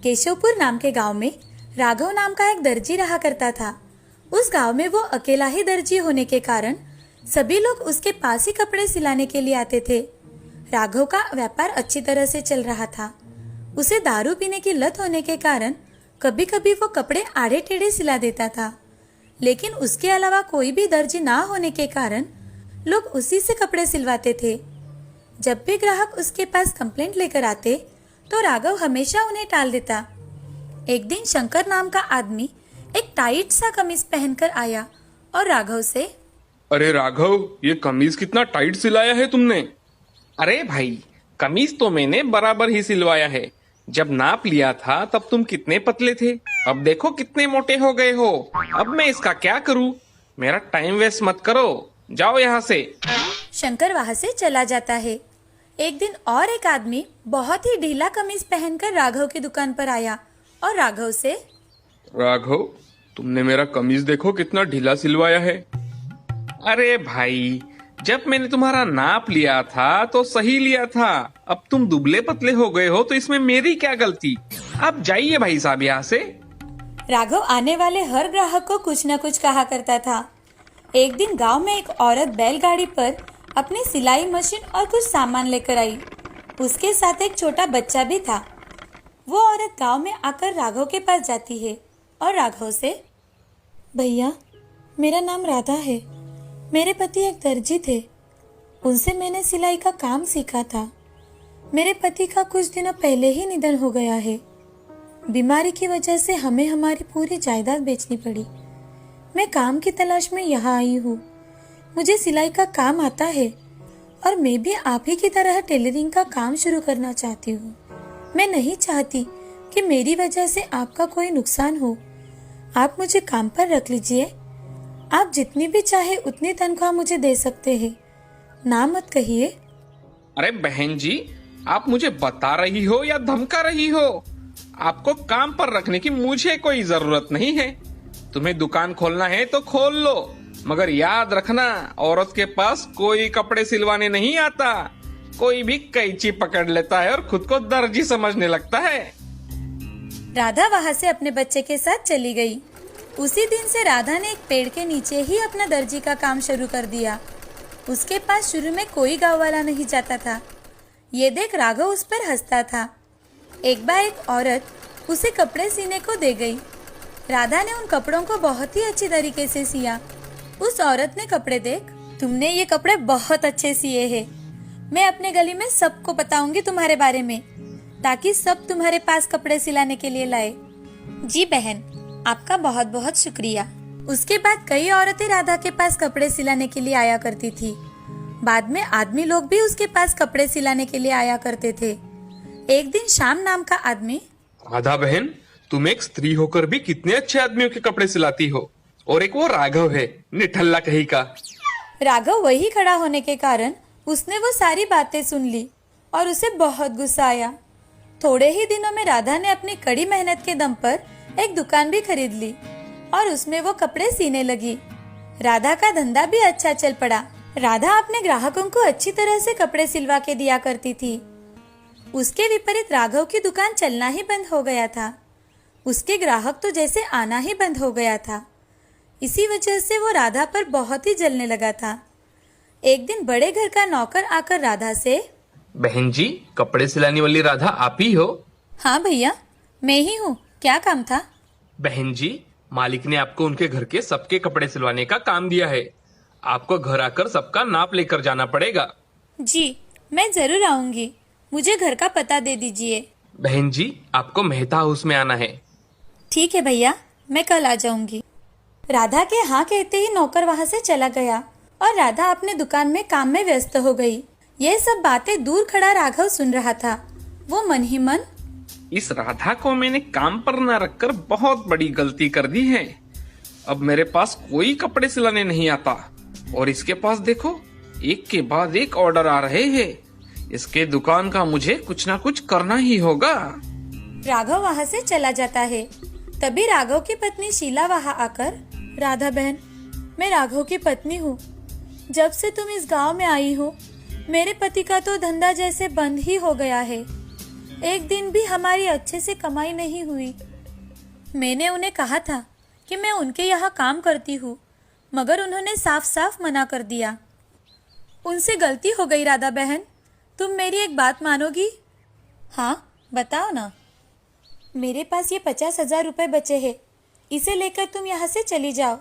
केशवपुर नाम के गांव में राघव नाम का एक दर्जी रहा करता था। उस गांव में वो अकेला ही दर्जी होने के कारण सभी लोग उसके पास ही कपड़े सिलाने के लिए आते थे। राघव का व्यापार अच्छी तरह से चल रहा था। उसे दारू पीने की लत होने के कारण कभी कभी वो कपड़े आड़े टेढ़े सिला देता था, लेकिन उसके अलावा कोई भी दर्जी ना होने के कारण लोग उसी से कपड़े सिलवाते थे। जब भी ग्राहक उसके पास कंप्लेंट लेकर आते तो राघव हमेशा उन्हें टाल देता। एक दिन शंकर नाम का आदमी एक टाइट सा कमीज पहनकर आया और राघव से, अरे राघव, ये कमीज कितना टाइट सिलाया है तुमने। अरे भाई, कमीज तो मैंने बराबर ही सिलवाया है। जब नाप लिया था तब तुम कितने पतले थे, अब देखो कितने मोटे हो गए हो। अब मैं इसका क्या करूं? मेरा टाइम वेस्ट मत करो, जाओ यहाँ से। शंकर वहां से चला जाता है। एक दिन और एक आदमी बहुत ही ढीला कमीज पहनकर राघव की दुकान पर आया और राघव से, राघव, तुमने मेरा कमीज देखो कितना ढीला सिलवाया है। अरे भाई, जब मैंने तुम्हारा नाप लिया था तो सही लिया था। अब तुम दुबले पतले हो गए हो तो इसमें मेरी क्या गलती। अब जाइए भाई साहब यहाँ से। राघव आने वाले हर ग्राहक को कुछ न कुछ कहा करता था। एक दिन गांव में एक औरत बैलगाड़ी पर अपनी सिलाई मशीन और कुछ सामान लेकर आई। उसके साथ एक छोटा बच्चा भी था। वो औरत गांव में आकर राघव के पास जाती है और राघव से, भैया, मेरा नाम राधा है। मेरे पति एक दर्जी थे। उनसे मैंने सिलाई का काम सीखा था। मेरे पति का कुछ दिनों पहले ही निधन हो गया है। बीमारी की वजह से हमें हमारी पूरी जायदाद बेचनी पड़ी। मैं काम की तलाश में यहाँ आई हूँ। मुझे सिलाई का काम आता है और मैं भी आप ही की तरह टेलरिंग का काम शुरू करना चाहती हूँ। मैं नहीं चाहती कि मेरी वजह से आपका कोई नुकसान हो। आप मुझे काम पर रख लीजिए। आप जितनी भी चाहे उतनी तनख्वाह मुझे दे सकते हैं। ना मत कहिए। अरे बहन जी, आप मुझे बता रही हो या धमका रही हो? आपको काम पर रखने की मुझे कोई जरूरत नहीं है। तुम्हें दुकान खोलना है तो खोल लो, मगर याद रखना, औरत के पास कोई कपड़े सिलवाने नहीं आता। कोई भी कैंची पकड़ लेता है और खुद को दर्जी समझने लगता है। राधा वहाँ से अपने बच्चे के साथ चली गई। उसी दिन से राधा ने एक पेड़ के नीचे ही अपना दर्जी का काम शुरू कर दिया। उसके पास शुरू में कोई गाँव वाला नहीं जाता था। ये देख राघव उस पर हंसता था। एक बार एक औरत उसे कपड़े सीने को दे गई। राधा ने उन कपड़ों को बहुत ही अच्छी तरीके से सिया। उस औरत ने कपड़े देख, तुमने ये कपड़े बहुत अच्छे सिए हैं। मैं अपने गली में सबको बताऊंगी तुम्हारे बारे में, ताकि सब तुम्हारे पास कपड़े सिलाने के लिए लाए। जी बहन, आपका बहुत बहुत शुक्रिया। उसके बाद कई औरतें राधा के पास कपड़े सिलाने के लिए आया करती थी। बाद में आदमी लोग भी उसके पास कपड़े सिलाने के लिए आया करते थे। एक दिन श्याम नाम का आदमी, राधा बहन, तुम एक स्त्री होकर भी कितने अच्छे आदमियों के कपड़े सिलाती हो। और एक वो राघव है, निठल्ला कहीं का। राघव वही खड़ा होने के कारण उसने वो सारी बातें सुन ली और उसे बहुत गुस्सा आया। थोड़े ही दिनों में राधा ने अपनी कड़ी मेहनत के दम पर एक दुकान भी खरीद ली और उसमें वो कपड़े सीने लगी। राधा का धंधा भी अच्छा चल पड़ा। राधा अपने ग्राहकों को अच्छी तरह से कपड़े सिलवा के दिया करती थी। उसके विपरीत राघव की दुकान चलना ही बंद हो गया था। उसके ग्राहक तो जैसे आना ही बंद हो गया था। इसी वजह से वो राधा पर बहुत ही जलने लगा था। एक दिन बड़े घर का नौकर आकर राधा से, बहन जी, कपड़े सिलाने वाली राधा आप ही हो? हाँ भैया, मैं ही हूँ। क्या काम था? बहन जी, मालिक ने आपको उनके घर के सबके कपड़े सिलवाने का काम दिया है। आपको घर आकर सबका नाप लेकर जाना पड़ेगा। जी, मैं जरूर आऊंगी। मुझे घर का पता दे दीजिए। बहन जी, आपको मेहता हाउस में आना है। ठीक है भैया, मैं कल आ जाऊंगी। राधा के हाँ कहते ही नौकर वहाँ से चला गया और राधा अपने दुकान में काम में व्यस्त हो गई। ये सब बातें दूर खड़ा राघव सुन रहा था। वो मन ही मन, इस राधा को मैंने काम पर न रखकर बहुत बड़ी गलती कर दी है। अब मेरे पास कोई कपड़े सिलाने नहीं आता और इसके पास देखो, एक के बाद एक ऑर्डर आ रहे हैं। इसके दुकान का मुझे कुछ ना कुछ करना ही होगा। राघव वहाँ से चला जाता है। तभी राघव की पत्नी शीला वहाँ आकर, राधा बहन, मैं राघव की पत्नी हूँ। जब से तुम इस गांव में आई हो, मेरे पति का तो धंधा जैसे बंद ही हो गया है। एक दिन भी हमारी अच्छे से कमाई नहीं हुई। मैंने उन्हें कहा था कि मैं उनके यहाँ काम करती हूँ, मगर उन्होंने साफ साफ मना कर दिया। उनसे गलती हो गई राधा बहन, तुम मेरी एक बात मानोगी? हाँ बताओ ना। मेरे पास ये 50,000 रुपये बचे हैं, इसे लेकर तुम यहाँ से चली जाओ,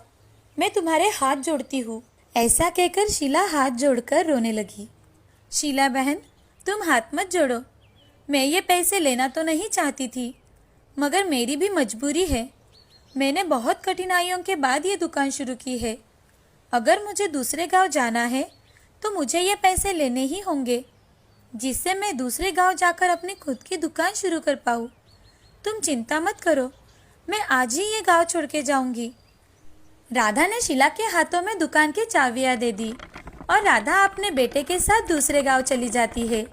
मैं तुम्हारे हाथ जोड़ती हूँ। ऐसा कहकर शीला हाथ जोड़कर रोने लगी। शीला बहन, तुम हाथ मत जोड़ो, मैं ये पैसे लेना तो नहीं चाहती थी, मगर मेरी भी मजबूरी है। मैंने बहुत कठिनाइयों के बाद ये दुकान शुरू की है। अगर मुझे दूसरे गांव जाना है तो मुझे ये पैसे लेने ही होंगे, जिससे मैं दूसरे गांव जाकर अपनी खुद की दुकान शुरू कर पाऊँ। तुम चिंता मत करो, मैं आज ही ये गांव छोड़ के जाऊंगी। राधा ने शीला के हाथों में दुकान की चाबियां दे दी और राधा अपने बेटे के साथ दूसरे गांव चली जाती है।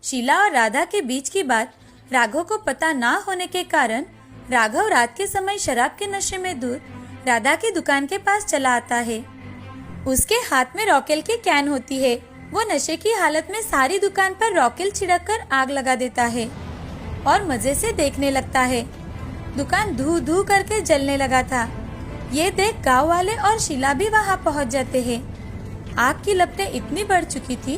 शीला और राधा के बीच की बात राघव को पता ना होने के कारण राघव रात के समय शराब के नशे में धुत राधा की दुकान के पास चला आता है। उसके हाथ में रॉकेल की कैन होती है। वो नशे की हालत में सारी दुकान पर रॉकेल छिड़क कर आग लगा देता है और मजे से देखने लगता है। दुकान धू धू करके जलने लगा था। ये देख गांव वाले और शीला भी वहां पहुंच जाते हैं। आग की लपटें इतनी बढ़ चुकी थी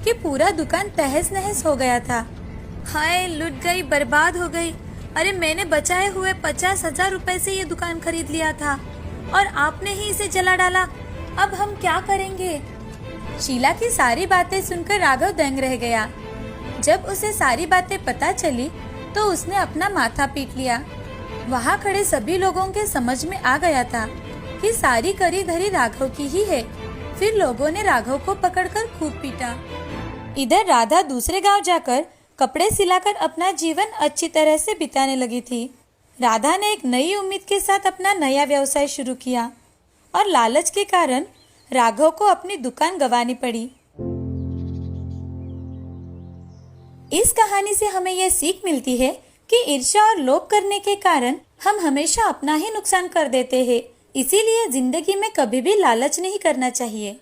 कि पूरा दुकान तहस नहस हो गया था। हाय, लुट गई, बर्बाद हो गई। अरे मैंने बचाए हुए 50,000 रुपए से ये दुकान खरीद लिया था और आपने ही इसे जला डाला। अब हम क्या करेंगे? शीला की सारी बातें सुनकर राघव दंग रह गया। जब उसे सारी बातें पता चली तो उसने अपना माथा पीट लिया। वहाँ खड़े सभी लोगों के समझ में आ गया था कि सारी करी धरी राघव की ही है। फिर लोगों ने राघव को पकड़कर खूब पीटा। इधर राधा दूसरे गांव जाकर कपड़े सिलाकर अपना जीवन अच्छी तरह से बिताने लगी थी। राधा ने एक नई उम्मीद के साथ अपना नया व्यवसाय शुरू किया और लालच के कारण राघव को अपनी दुकान गंवानी पड़ी। इस कहानी से हमें यह सीख मिलती है कि ईर्ष्या और लोभ करने के कारण हम हमेशा अपना ही नुकसान कर देते हैं। इसीलिए जिंदगी में कभी भी लालच नहीं करना चाहिए।